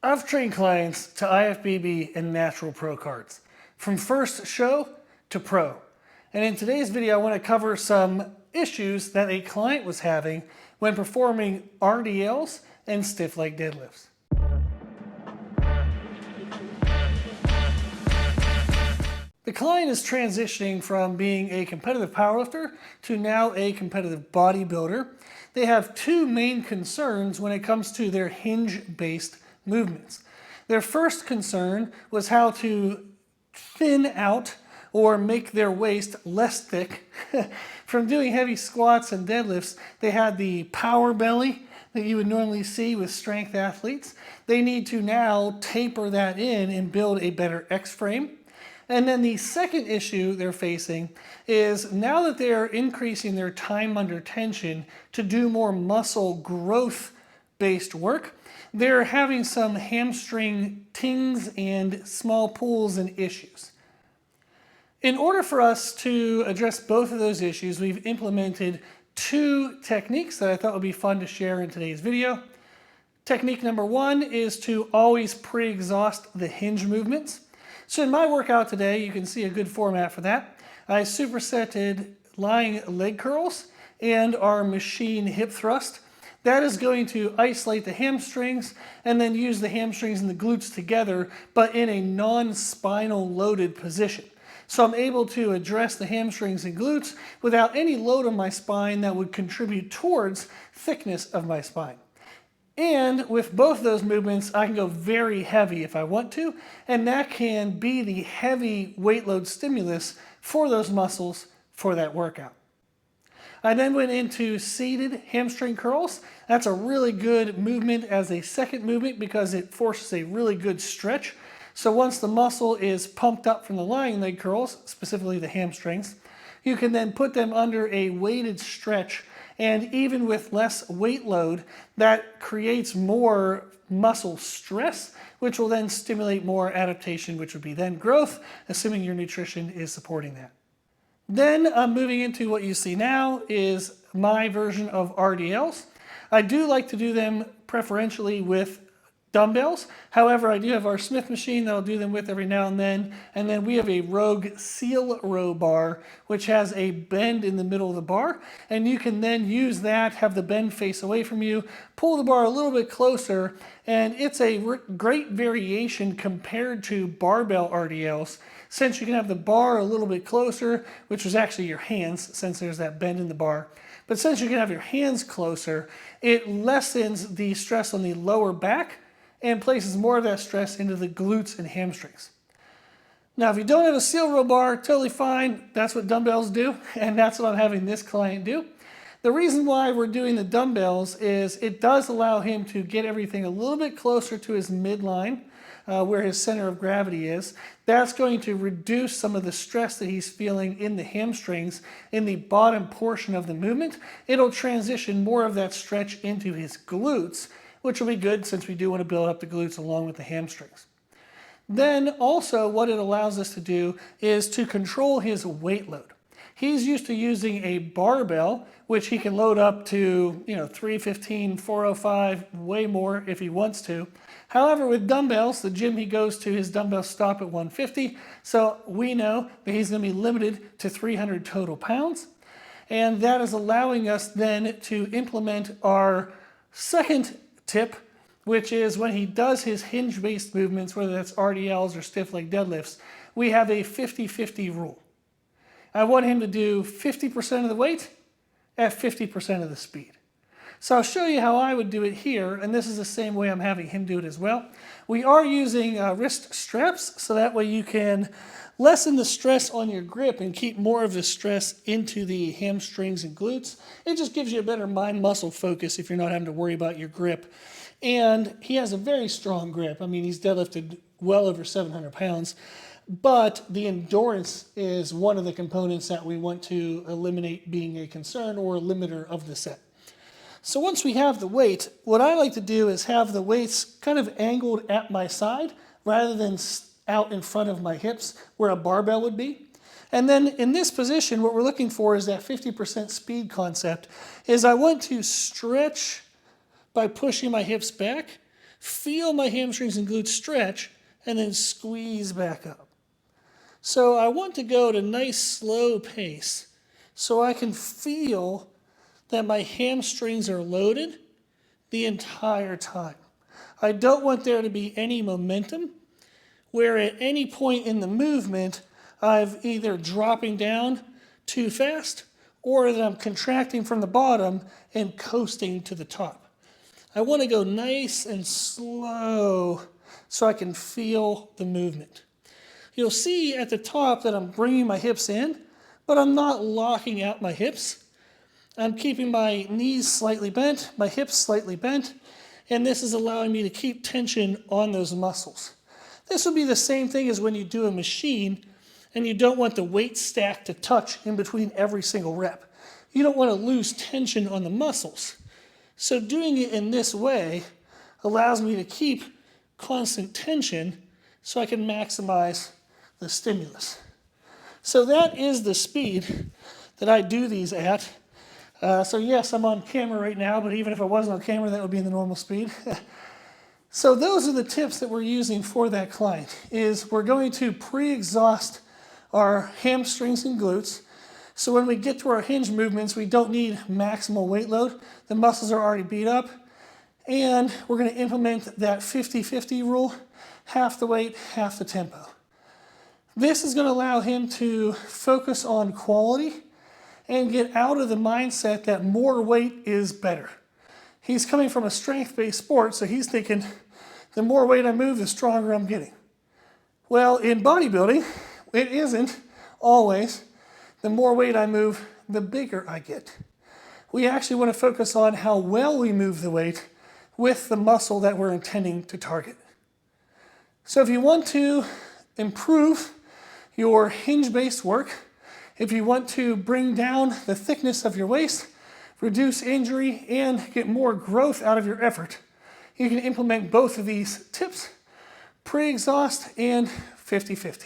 I've trained clients to IFBB and Natural Pro Cards, from first show to pro. And in today's video, I want to cover some issues that a client was having when performing RDLs and stiff leg deadlifts. The client is transitioning from being a competitive powerlifter to now a competitive bodybuilder. They have two main concerns when it comes to their hinge-based movements. Their first concern was how to thin out or make their waist less thick. From doing heavy squats and deadlifts, they had the power belly that you would normally see with strength athletes. They need to now taper that in and build a better X frame. And then the second issue they're facing is now that they're increasing their time under tension to do more muscle growth based work, they're having some hamstring tings and small pulls and issues. In order for us to address both of those issues, we've implemented two techniques that I thought would be fun to share in today's video. Technique number one is to always pre-exhaust the hinge movements. So in my workout today, you can see a good format for that. I supersetted lying leg curls and our machine hip thrust. That is going to isolate the hamstrings and then use the hamstrings and the glutes together, but in a non-spinal loaded position. So I'm able to address the hamstrings and glutes without any load on my spine that would contribute towards thickness of my spine. And with both those movements, I can go very heavy if I want to, and that can be the heavy weight load stimulus for those muscles for that workout. I then went into seated hamstring curls. That's a really good movement as a second movement because it forces a really good stretch. So once the muscle is pumped up from the lying leg curls, specifically the hamstrings, you can then put them under a weighted stretch, and even with less weight load, that creates more muscle stress, which will then stimulate more adaptation, which would be then growth, assuming your nutrition is supporting that. Then moving into what you see now is my version of RDLs. I do like to do them preferentially with dumbbells. However, I do have our Smith machine that I'll do them with every now and then. And then we have a Rogue seal row bar, which has a bend in the middle of the bar. And you can then use that, have the bend face away from you, pull the bar a little bit closer, and it's a great variation compared to barbell RDLs, since you can have the bar a little bit closer, which was actually your hands, since there's that bend in the bar. But since you can have your hands closer, it lessens the stress on the lower back and places more of that stress into the glutes and hamstrings. Now, if you don't have a seal row bar, totally fine. That's what dumbbells do, and that's what I'm having this client do. The reason why we're doing the dumbbells is it does allow him to get everything a little bit closer to his midline, where his center of gravity is. That's going to reduce some of the stress that he's feeling in the hamstrings in the bottom portion of the movement. It'll transition more of that stretch into his glutes, which will be good since we do want to build up the glutes along with the hamstrings. Then also what it allows us to do is to control his weight load. He's used to using a barbell, which he can load up to 315, 405, way more if he wants to. However, with dumbbells, the gym he goes to, his dumbbells stop at 150. So we know that he's going to be limited to 300 total pounds. And that is allowing us then to implement our second tip, which is when he does his hinge-based movements, whether that's RDLs or stiff leg deadlifts, we have a 50-50 rule. I want him to do 50% of the weight at 50% of the speed. So I'll show you how I would do it here, and this is the same way I'm having him do it as well. We are using wrist straps, so that way you can lessen the stress on your grip and keep more of the stress into the hamstrings and glutes. It just gives you a better mind-muscle focus if you're not having to worry about your grip. And he has a very strong grip. I mean, he's deadlifted well over 700 pounds. But the endurance is one of the components that we want to eliminate being a concern or a limiter of the set. So once we have the weight, what I like to do is have the weights kind of angled at my side rather than out in front of my hips where a barbell would be. And then in this position, what we're looking for is that 50% speed concept, is I want to stretch by pushing my hips back feel my hamstrings and glutes stretch, and then squeeze back up. So I want to go at a nice slow pace so I can feel that my hamstrings are loaded the entire time. I don't want there to be any momentum where at any point in the movement I've either dropping down too fast or that I'm contracting from the bottom and coasting to the top. I want to go nice and slow so I can feel the movement. You'll see at the top that I'm bringing my hips in, but I'm not locking out my hips. I'm keeping my knees slightly bent, my hips slightly bent, and this is allowing me to keep tension on those muscles. This would be the same thing as when you do a machine and you don't want the weight stack to touch in between every single rep. You don't want to lose tension on the muscles. So doing it in this way allows me to keep constant tension so I can maximize the stimulus. So that is the speed that I do these at. So yes, I'm on camera right now, but even if I wasn't on camera, that would be the normal speed. So those are the tips that we're using for that client, is we're going to pre-exhaust our hamstrings and glutes. So when we get to our hinge movements, we don't need maximal weight load. The muscles are already beat up. And we're going to implement that 50-50 rule, half the weight, half the tempo. This is going to allow him to focus on quality and get out of the mindset that more weight is better. He's coming from a strength-based sport, so he's thinking, the more weight I move, the stronger I'm getting. Well, in bodybuilding, it isn't always. The more weight I move, the bigger I get. We actually want to focus on how well we move the weight with the muscle that we're intending to target. So if you want to improve your hinge-based work, if you want to bring down the thickness of your waist, reduce injury, and get more growth out of your effort, you can implement both of these tips, pre-exhaust and 50-50.